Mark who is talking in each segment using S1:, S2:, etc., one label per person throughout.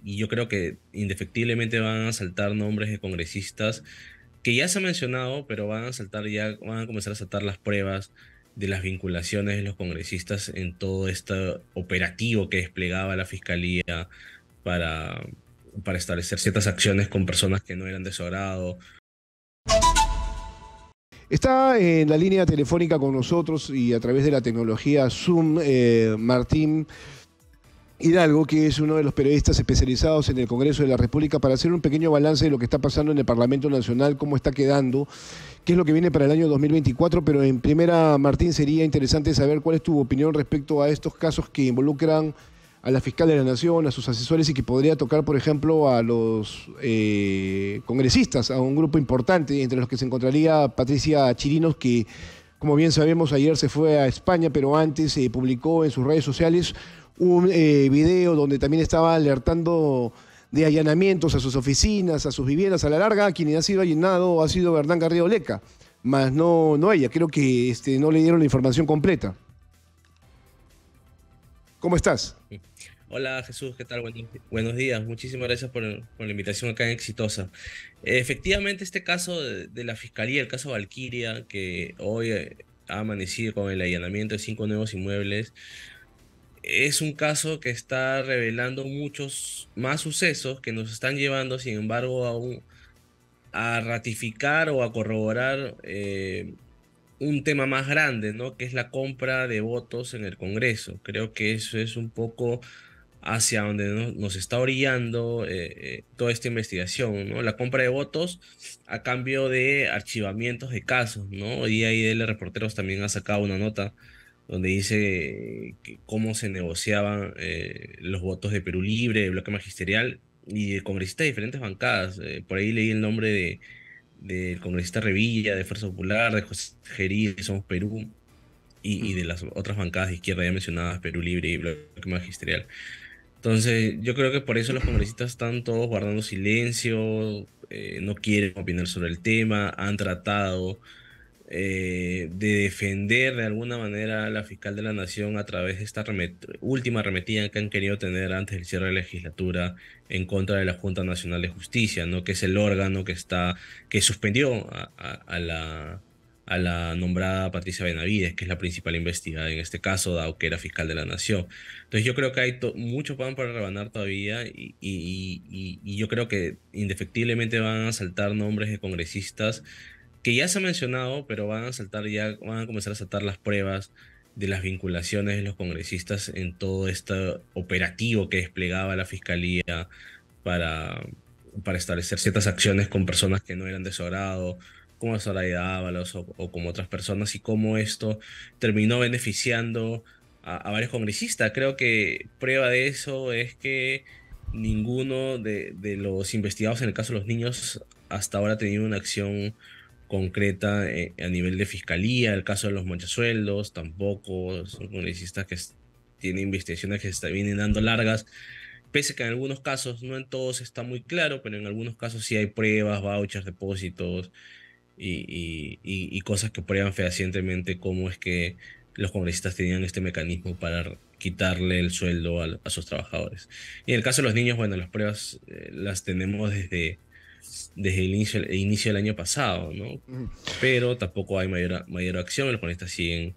S1: y yo creo que indefectiblemente van a saltar nombres de congresistas que ya se ha mencionado, pero van a comenzar a saltar las pruebas de las vinculaciones de los congresistas en todo este operativo que desplegaba la Fiscalía para, para establecer ciertas acciones con personas que no eran de su agrado.
S2: Está en la línea telefónica con nosotros y a través de la tecnología Zoom, Martín Hidalgo, que es uno de los periodistas especializados en el Congreso de la República, para hacer un pequeño balance de lo que está pasando en el Parlamento Nacional, cómo está quedando, qué es lo que viene para el año 2024. Pero en primera, Martín, sería interesante saber cuál es tu opinión respecto a estos casos que involucran a la fiscal de la Nación, a sus asesores, y que podría tocar, por ejemplo, a los congresistas, a un grupo importante, entre los que se encontraría Patricia Chirinos, que, como bien sabemos, ayer se fue a España, pero antes publicó en sus redes sociales un video donde también estaba alertando de allanamientos a sus oficinas, a sus viviendas. A la larga, quien ha sido allanado ha sido Hernán Garrido Leca, más no ella. Creo que no le dieron la información completa. ¿Cómo estás?
S1: Hola Jesús, ¿qué tal? Buenos días, muchísimas gracias por la invitación acá en Exitosa. Efectivamente, este caso de la Fiscalía, el caso Valquiria, que hoy ha amanecido con el allanamiento de 5 nuevos inmuebles, es un caso que está revelando muchos más sucesos que nos están llevando, sin embargo, a ratificar o a corroborar un tema más grande, ¿no? Que es la compra de votos en el Congreso. Creo que eso es un poco hacia donde nos está orillando toda esta investigación, ¿no? La compra de votos a cambio de archivamientos de casos, ¿no? Y ahí el Reporteros también ha sacado una nota donde dice cómo se negociaban los votos de Perú Libre, de Bloque Magisterial y de congresistas de diferentes bancadas. Por ahí leí el nombre del congresista Revilla, de Fuerza Popular, de José Gerí, de Somos Perú, y de las otras bancadas de izquierda ya mencionadas, Perú Libre y Bloque Magisterial. Entonces, yo creo que por eso los congresistas están todos guardando silencio, no quieren opinar sobre el tema, han tratado de defender de alguna manera a la fiscal de la Nación a través de esta última arremetida que han querido tener antes del cierre de la legislatura en contra de la Junta Nacional de Justicia, ¿no? Que es el órgano que suspendió a la nombrada Patricia Benavides, que es la principal investigada en este caso, dado que era fiscal de la Nación. Entonces yo creo que hay mucho pan para rebanar todavía y yo creo que indefectiblemente van a saltar nombres de congresistas que ya se ha mencionado, pero van a comenzar a saltar las pruebas de las vinculaciones de los congresistas en todo este operativo que desplegaba la Fiscalía para, para establecer ciertas acciones con personas que no eran de su agrado, como Zoraida Ábalos o como otras personas, y cómo esto terminó beneficiando a varios congresistas. Creo que prueba de eso es que ninguno de los investigados en el caso de los niños hasta ahora ha tenido una acción concreta a nivel de fiscalía. El caso de los manchasueldos tampoco, son congresistas que tienen investigaciones que se vienen dando largas, pese que en algunos casos, no en todos está muy claro, pero en algunos casos sí hay pruebas, vouchers, depósitos y cosas que prueban fehacientemente cómo es que los congresistas tenían este mecanismo para quitarle el sueldo a sus trabajadores. Y en el caso de los niños, bueno, las pruebas las tenemos desde el inicio del año pasado, ¿no? Pero tampoco hay mayor acción. Los congresistas siguen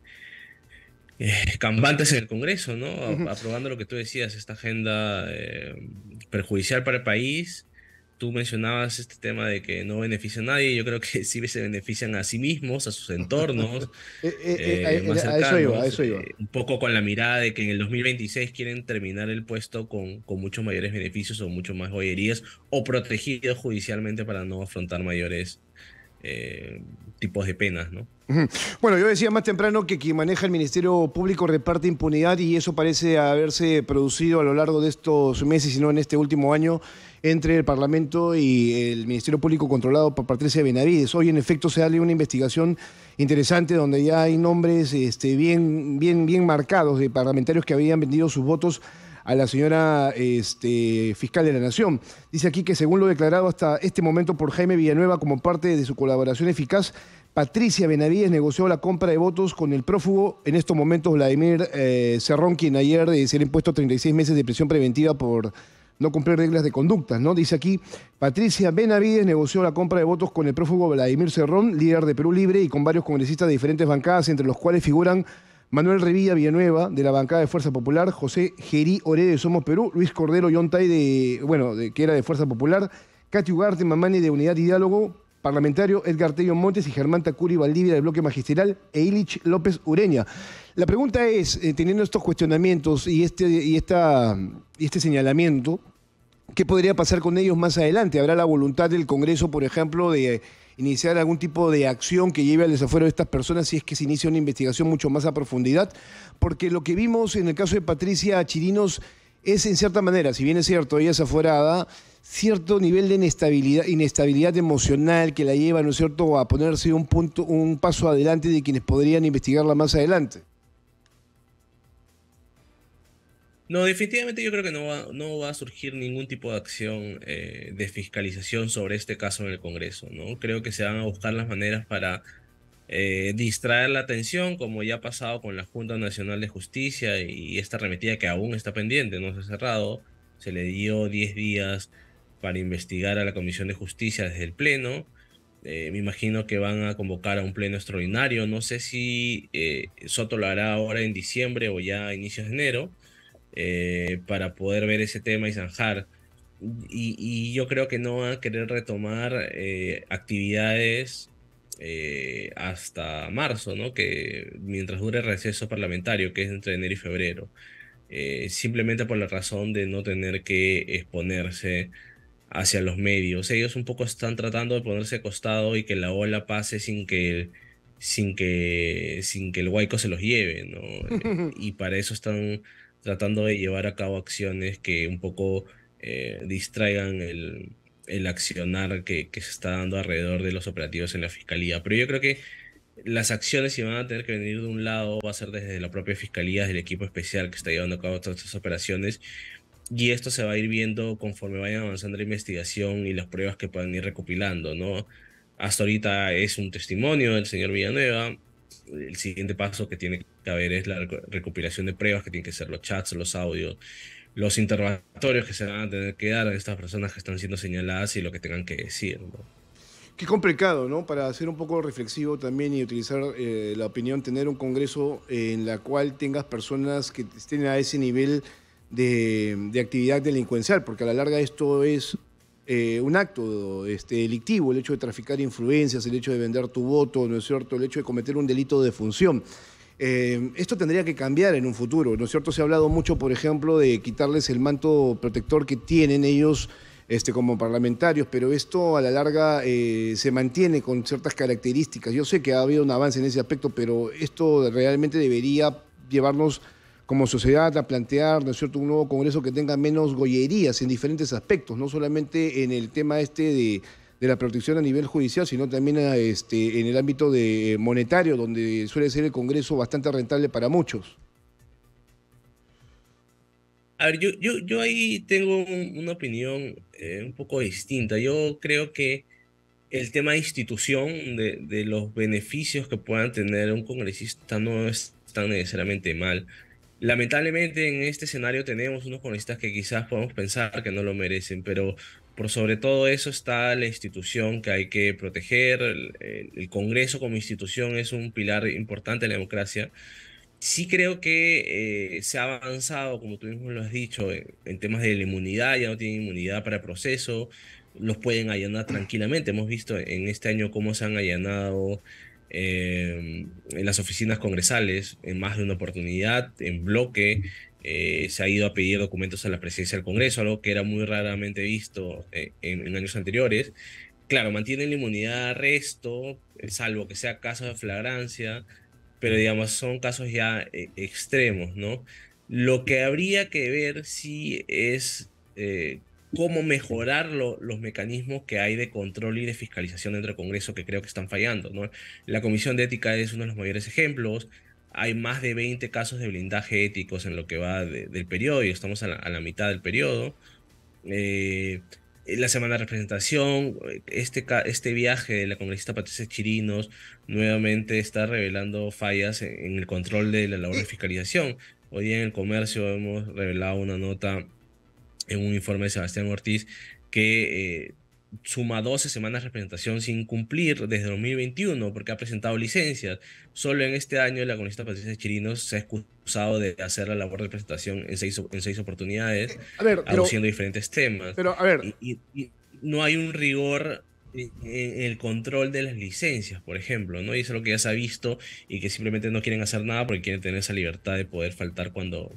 S1: cambantes en el Congreso, ¿no? Aprobando lo que tú decías, esta agenda perjudicial para el país. Tú mencionabas este tema de que no beneficia a nadie. Yo creo que sí se benefician a sí mismos, a sus entornos más
S2: A eso iba, a
S1: cercanos,
S2: eso iba.
S1: un poco con la mirada de que en el 2026 quieren terminar el puesto con muchos mayores beneficios o mucho más joyerías, o protegidos judicialmente para no afrontar mayores tipos de penas, ¿no?
S2: Bueno, yo decía más temprano que quien maneja el Ministerio Público reparte impunidad, y eso parece haberse producido a lo largo de estos meses, y no en este último año, entre el Parlamento y el Ministerio Público controlado por Patricia Benavides. Hoy, en efecto, se da una investigación interesante donde ya hay nombres bien marcados de parlamentarios que habían vendido sus votos a la señora fiscal de la Nación. Dice aquí que, según lo declarado hasta este momento por Jaime Villanueva como parte de su colaboración eficaz, Patricia Benavides negoció la compra de votos con el prófugo, en estos momentos Vladimir Cerrón, quien ayer se le ha impuesto 36 meses de prisión preventiva por no cumplir reglas de conducta, ¿no? Dice aquí, Patricia Benavides negoció la compra de votos con el prófugo Vladimir Cerrón, líder de Perú Libre, y con varios congresistas de diferentes bancadas, entre los cuales figuran Manuel Revilla Villanueva, de la bancada de Fuerza Popular, José Gerí Oré de Somos Perú, Luis Cordero Yontay, que era de Fuerza Popular, Katy Ugarte Mamani de Unidad y Diálogo, parlamentario Edgar Tello Montes y Germán Tacuri Valdivia del Bloque Magisterial e Ilich López Ureña. La pregunta es, teniendo estos cuestionamientos y este señalamiento, ¿qué podría pasar con ellos más adelante? ¿Habrá la voluntad del Congreso, por ejemplo, de iniciar algún tipo de acción que lleve al desafuero de estas personas si es que se inicia una investigación mucho más a profundidad? Porque lo que vimos en el caso de Patricia Chirinos es, en cierta manera, si bien es cierto, ella es afuerada, cierto nivel de inestabilidad emocional que la lleva, ¿no es cierto?, a ponerse un paso adelante de quienes podrían investigarla más adelante.
S1: No, definitivamente yo creo que no va a surgir ningún tipo de acción de fiscalización sobre este caso en el Congreso, ¿no? Creo que se van a buscar las maneras para distraer la atención, como ya ha pasado con la Junta Nacional de Justicia y esta arremetida que aún está pendiente, no se ha cerrado. Se le dio 10 días para investigar a la Comisión de Justicia desde el Pleno. Me imagino que van a convocar a un pleno extraordinario. No sé si Soto lo hará ahora en diciembre o ya a inicios de enero, para poder ver ese tema y zanjar. Y yo creo que no van a querer retomar actividades hasta marzo, ¿no? Que mientras dure el receso parlamentario, que es entre enero y febrero, simplemente por la razón de no tener que exponerse hacia los medios. Ellos un poco están tratando de ponerse de costado y que la ola pase sin que el huaico se los lleve, ¿no? Y para eso están tratando de llevar a cabo acciones que un poco distraigan el accionar que se está dando alrededor de los operativos en la fiscalía. Pero yo creo que las acciones, si van a tener que venir de un lado, va a ser desde la propia fiscalía, del equipo especial que está llevando a cabo todas estas operaciones. Y esto se va a ir viendo conforme vayan avanzando la investigación y las pruebas que puedan ir recopilando, ¿no? Hasta ahorita es un testimonio del señor Villanueva. El siguiente paso que tiene que haber es la recopilación de pruebas, que tienen que ser los chats, los audios, los interrogatorios que se van a tener que dar a estas personas que están siendo señaladas y lo que tengan que decir, ¿no?
S2: Qué complicado, ¿no? Para ser un poco reflexivo también y utilizar la opinión, tener un congreso en la cual tengas personas que estén a ese nivel de actividad delincuencial, porque a la larga esto es un acto delictivo, el hecho de traficar influencias, el hecho de vender tu voto, ¿no es cierto?, el hecho de cometer un delito de función. Esto tendría que cambiar en un futuro, ¿no es cierto? Se ha hablado mucho, por ejemplo, de quitarles el manto protector que tienen ellos como parlamentarios, pero esto a la larga se mantiene con ciertas características. Yo sé que ha habido un avance en ese aspecto, pero esto realmente debería llevarnos como sociedad a plantear, ¿no es cierto?, un nuevo Congreso que tenga menos gollerías en diferentes aspectos, no solamente en el tema de la protección a nivel judicial, sino también en el ámbito monetario, donde suele ser el Congreso bastante rentable para muchos.
S1: A ver, yo ahí tengo una opinión un poco distinta. Yo creo que el tema de institución, de los beneficios que puedan tener un congresista no es tan necesariamente mal. Lamentablemente en este escenario tenemos unos congresistas que quizás podemos pensar que no lo merecen, pero por sobre todo eso está la institución que hay que proteger. El Congreso como institución es un pilar importante de la democracia. Sí creo que se ha avanzado, como tú mismo lo has dicho, en temas de la inmunidad. Ya no tienen inmunidad para el proceso, los pueden allanar tranquilamente. Hemos visto en este año cómo se han allanado en las oficinas congresales en más de una oportunidad, en bloque. Se ha ido a pedir documentos a la presidencia del Congreso, algo que era muy raramente visto en años anteriores. Claro, mantienen la inmunidad de arresto, salvo que sea caso de flagrancia, pero digamos, son casos ya extremos, ¿no? Lo que habría que ver sí es cómo mejorar los mecanismos que hay de control y de fiscalización dentro del Congreso, que creo que están fallando, ¿no? La Comisión de Ética es uno de los mayores ejemplos. Hay más de 20 casos de blindaje éticos en lo que va del periodo, y estamos a la mitad del periodo. Eh, la semana de representación, este viaje de la congresista Patricia Chirinos nuevamente está revelando fallas en el control de la labor de fiscalización. Hoy día en el Comercio hemos revelado una nota en un informe de Sebastián Ortiz, que suma 12 semanas de representación sin cumplir desde 2021 porque ha presentado licencias. Solo en este año la congresista Patricia Chirinos se ha excusado de hacer la labor de presentación en seis oportunidades,
S2: A ver,
S1: aduciendo diferentes temas.
S2: pero a ver,
S1: Y no hay un rigor en el control de las licencias, por ejemplo, ¿no? Y eso es lo que ya se ha visto y que simplemente no quieren hacer nada porque quieren tener esa libertad de poder faltar cuando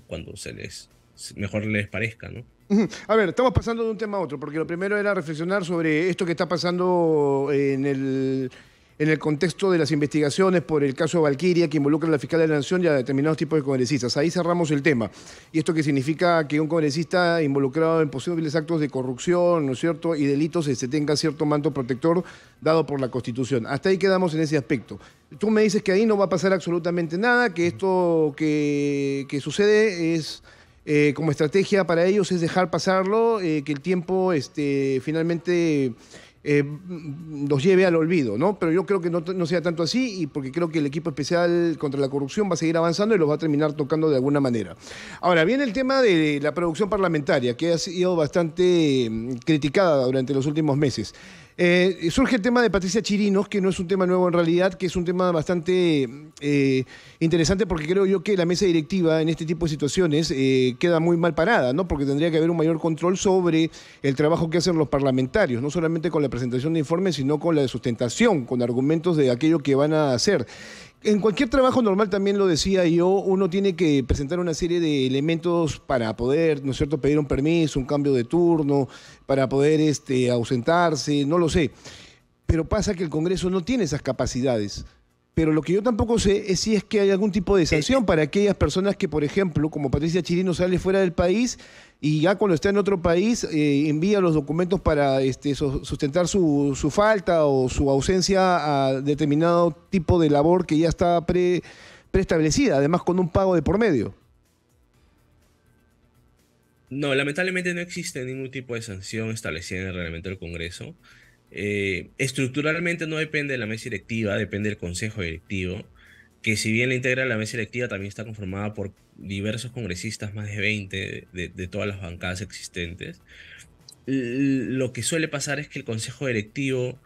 S1: mejor les parezca, ¿no?
S2: ujú. A ver, estamos pasando de un tema a otro, porque lo primero era reflexionar sobre esto que está pasando en el contexto de las investigaciones por el caso Valquiria, que involucra a la fiscal de la Nación y a determinados tipos de congresistas. Ahí cerramos el tema. ¿Y esto que significa que un congresista involucrado en posibles actos de corrupción, ¿no es cierto?, y delitos tenga cierto manto protector dado por la Constitución? Hasta ahí quedamos en ese aspecto. Tú me dices que ahí no va a pasar absolutamente nada, que esto que sucede es como estrategia para ellos es dejar pasarlo, que el tiempo finalmente los lleve al olvido, ¿no? Pero yo creo que no sea tanto así y porque creo que el equipo especial contra la corrupción va a seguir avanzando y los va a terminar tocando de alguna manera. Ahora, viene el tema de la producción parlamentaria, que ha sido bastante criticada durante los últimos meses. Surge el tema de Patricia Chirinos, que no es un tema nuevo en realidad, que es un tema bastante interesante porque creo yo que la mesa directiva en este tipo de situaciones queda muy mal parada, ¿no? Porque tendría que haber un mayor control sobre el trabajo que hacen los parlamentarios, no solamente con la presentación de informes, sino con la sustentación, con argumentos de aquello que van a hacer. En cualquier trabajo normal, también lo decía yo, uno tiene que presentar una serie de elementos para poder, ¿no es cierto?, pedir un permiso, un cambio de turno, para poder ausentarse, no lo sé. Pero pasa que el Congreso no tiene esas capacidades. Pero lo que yo tampoco sé es si es que hay algún tipo de sanción para aquellas personas que, por ejemplo, como Patricia Chirino sale fuera del país y ya cuando está en otro país envía los documentos para sustentar su falta o su ausencia a determinado tipo de labor que ya está preestablecida, además con un pago de por medio.
S1: No, lamentablemente no existe ningún tipo de sanción establecida en el reglamento del Congreso. Estructuralmente no depende de la mesa directiva, depende del consejo directivo, que si bien la integra la mesa directiva, también está conformada por diversos congresistas, más de 20 de todas las bancadas existentes. Lo que suele pasar es que el consejo directivo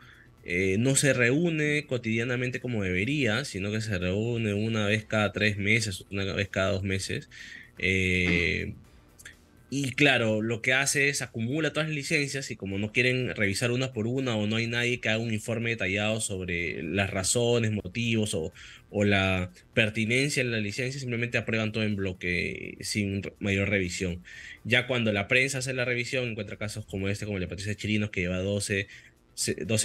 S1: no se reúne cotidianamente como debería, sino que se reúne una vez cada 3 meses, una vez cada 2 meses. Eh, y claro, lo que hace es acumula todas las licencias y como no quieren revisar una por una o no hay nadie que haga un informe detallado sobre las razones, motivos o la pertinencia de la licencia, simplemente aprueban todo en bloque sin mayor revisión. Ya cuando la prensa hace la revisión, encuentra casos como este, como el de Patricia Chirinos, que lleva 12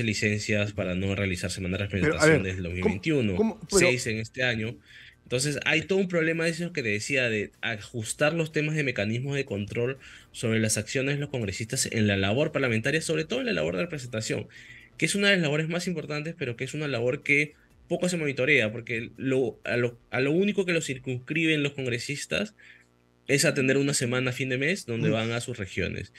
S1: licencias para no realizar semana de
S2: Pero, a
S1: representación
S2: ver,
S1: desde el
S2: ¿cómo,
S1: 2021,
S2: pero
S1: 6 en este año. Entonces, hay todo un problema de eso que te decía, de ajustar los temas de mecanismos de control sobre las acciones de los congresistas en la labor parlamentaria, sobre todo en la labor de representación, que es una de las labores más importantes, pero que es una labor que poco se monitorea, porque a lo único que lo circunscriben los congresistas es atender una semana a fin de mes donde van a sus regiones.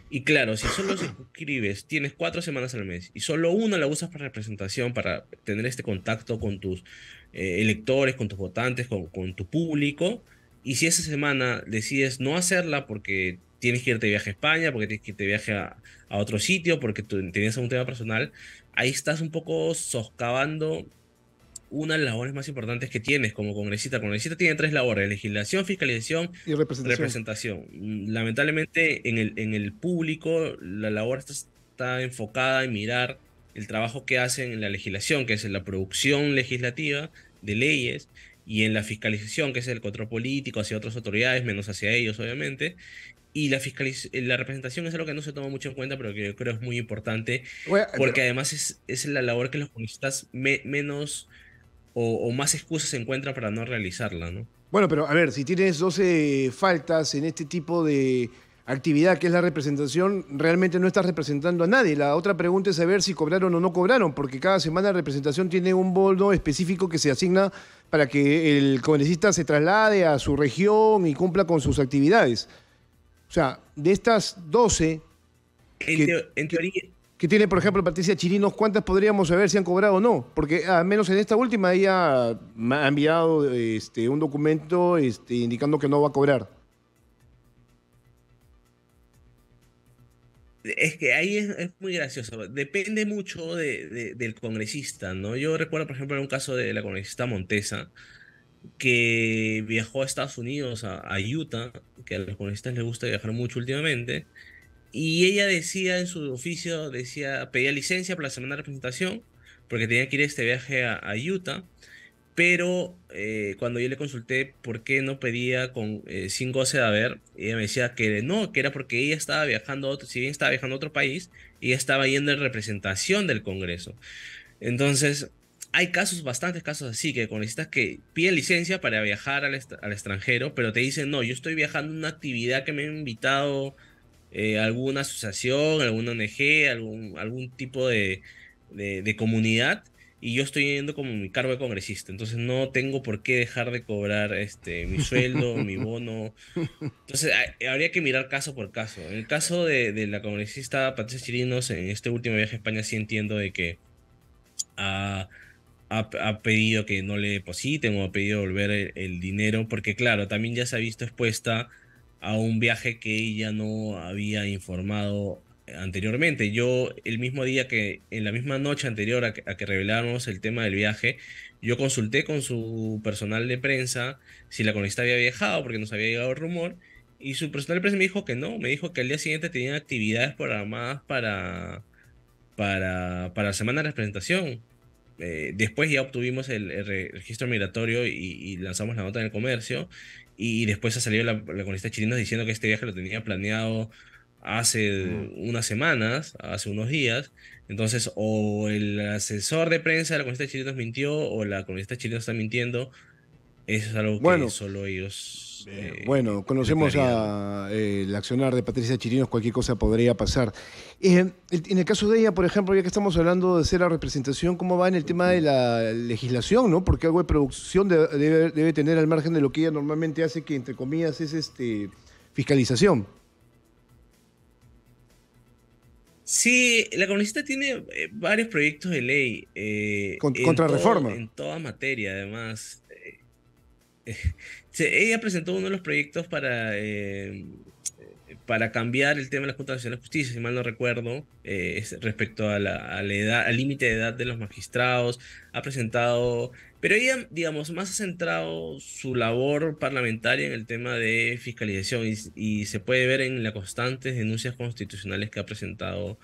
S1: Y claro, si solo circunscribes, tienes 4 semanas al mes y solo una la usas para representación, para tener este contacto con tus electores, con tus votantes, con tu público, y si esa semana decides no hacerla porque tienes que irte de viaje a España, porque tienes que irte de viaje a otro sitio, porque tú tienes un tema personal, ahí estás un poco socavando una de las labores más importantes que tienes como congresista. Congresista tiene tres labores: legislación, fiscalización,
S2: y representación?
S1: representación. Lamentablemente en el público la labor está enfocada en mirar el trabajo que hacen en la legislación, que es en la producción legislativa de leyes, y en la fiscalización, que es el control político hacia otras autoridades, menos hacia ellos, obviamente. Y la representación es algo que no se toma mucho en cuenta, pero que yo creo es muy importante,
S2: Pero,
S1: porque además es la labor que los congresistas menos o más excusas se encuentra para no realizarla, ¿no?
S2: bueno, pero a ver, si tienes 12 faltas en este tipo de actividad que es la representación, realmente no estás representando a nadie. La otra pregunta es saber si cobraron o no cobraron, porque cada semana de representación tiene un bono específico que se asigna para que el congresista se traslade a su región y cumpla con sus actividades. O sea, de estas 12
S1: En,
S2: que,
S1: teo- en
S2: que,
S1: teoría,
S2: que tiene, por ejemplo, Patricia Chirinos, ¿cuántas podríamos saber si han cobrado o no? Porque al menos en esta última ella me ha enviado un documento indicando que no va a cobrar.
S1: Es que ahí es muy gracioso. Depende mucho del congresista, ¿no? Yo recuerdo, por ejemplo, un caso de la congresista Montesa, que viajó a Estados Unidos, a Utah, que a los congresistas les gusta viajar mucho últimamente, y ella decía en su oficio, decía, pedía licencia para la semana de representación, porque tenía que ir a este viaje a Utah, pero cuando yo le consulté por qué no pedía sin goce de haber, ella me decía que no, que era porque ella estaba viajando a otro, si bien estaba viajando a otro país, ella estaba yendo en representación del Congreso. Entonces, hay casos, bastantes casos así, que congresistas que piden licencia para viajar al extranjero, pero te dicen, no, yo estoy viajando a una actividad que me han invitado alguna asociación, alguna ONG, algún tipo de comunidad, y yo estoy yendo como mi cargo de congresista, entonces no tengo por qué dejar de cobrar mi sueldo, mi bono. Entonces habría que mirar caso por caso. En el caso de la congresista Patricia Chirinos, en este último viaje a España, sí entiendo de que ha, ha pedido que no le depositen o ha pedido volver el dinero, porque claro, también ya se ha visto expuesta a un viaje que ella no había informado anteriormente. Yo, el mismo día que, en la misma noche anterior a que reveláramos el tema del viaje, yo consulté con su personal de prensa si la congresista había viajado, porque nos había llegado el rumor, y su personal de prensa me dijo que no, me dijo que al día siguiente tenían actividades programadas para la semana de representación. Después ya obtuvimos el registro migratorio y lanzamos la nota en el comercio. Y después ha salido la congresista chilena diciendo que este viaje lo tenía planeado hace
S2: Mm.
S1: unas semanas, hace unos días. Entonces, o el asesor de prensa de la congresista chilena mintió, o la congresista chilena está mintiendo. Eso es algo que
S2: Bueno,
S1: solo ellos
S2: bueno,
S1: tienen
S2: conocemos
S1: claridad, ¿no?
S2: a el accionar de Patricia Chirinos, cualquier cosa podría pasar. En el caso de ella, por ejemplo, ya que estamos hablando de ser la representación, ¿cómo va en el tema de la legislación, ¿no? Porque algo de producción debe tener al margen de lo que ella normalmente hace, que entre comillas es fiscalización.
S1: Sí, la congresista tiene varios proyectos de ley
S2: Contrarreforma.
S1: en toda materia, además. Sí, ella presentó uno de los proyectos para cambiar el tema de la Junta Nacional de Justicia, si mal no recuerdo, respecto a la edad, al límite de edad de los magistrados. Ha presentado, pero ella, digamos, más ha centrado su labor parlamentaria en el tema de fiscalización y se puede ver en las constantes denuncias constitucionales que ha presentado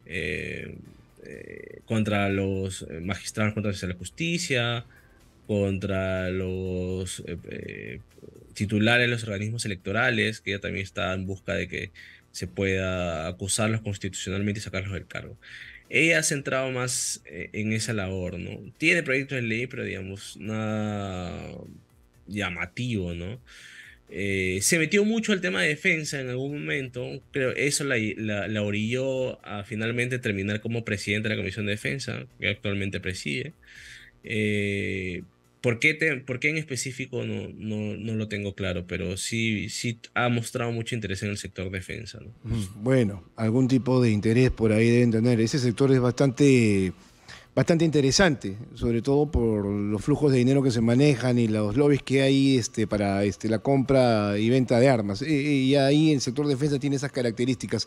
S1: eh, contra los magistrados, contra la justicia, contra los titulares de los organismos electorales, que ella también está en busca de que se pueda acusarlos constitucionalmente y sacarlos del cargo. Ella ha centrado más en esa labor, ¿no? Tiene proyectos de ley, pero digamos, nada llamativo, ¿no? Se metió mucho al tema de defensa en algún momento, creo eso la orilló a finalmente terminar como presidente de la Comisión de Defensa, que actualmente preside. Eh, por qué en específico no lo tengo claro, pero sí ha mostrado mucho interés en el sector defensa, ¿no?
S2: Bueno, algún tipo de interés por ahí deben tener. Ese sector es bastante interesante, sobre todo por los flujos de dinero que se manejan y los lobbies que hay para la compra y venta de armas. Y ahí el sector defensa tiene esas características.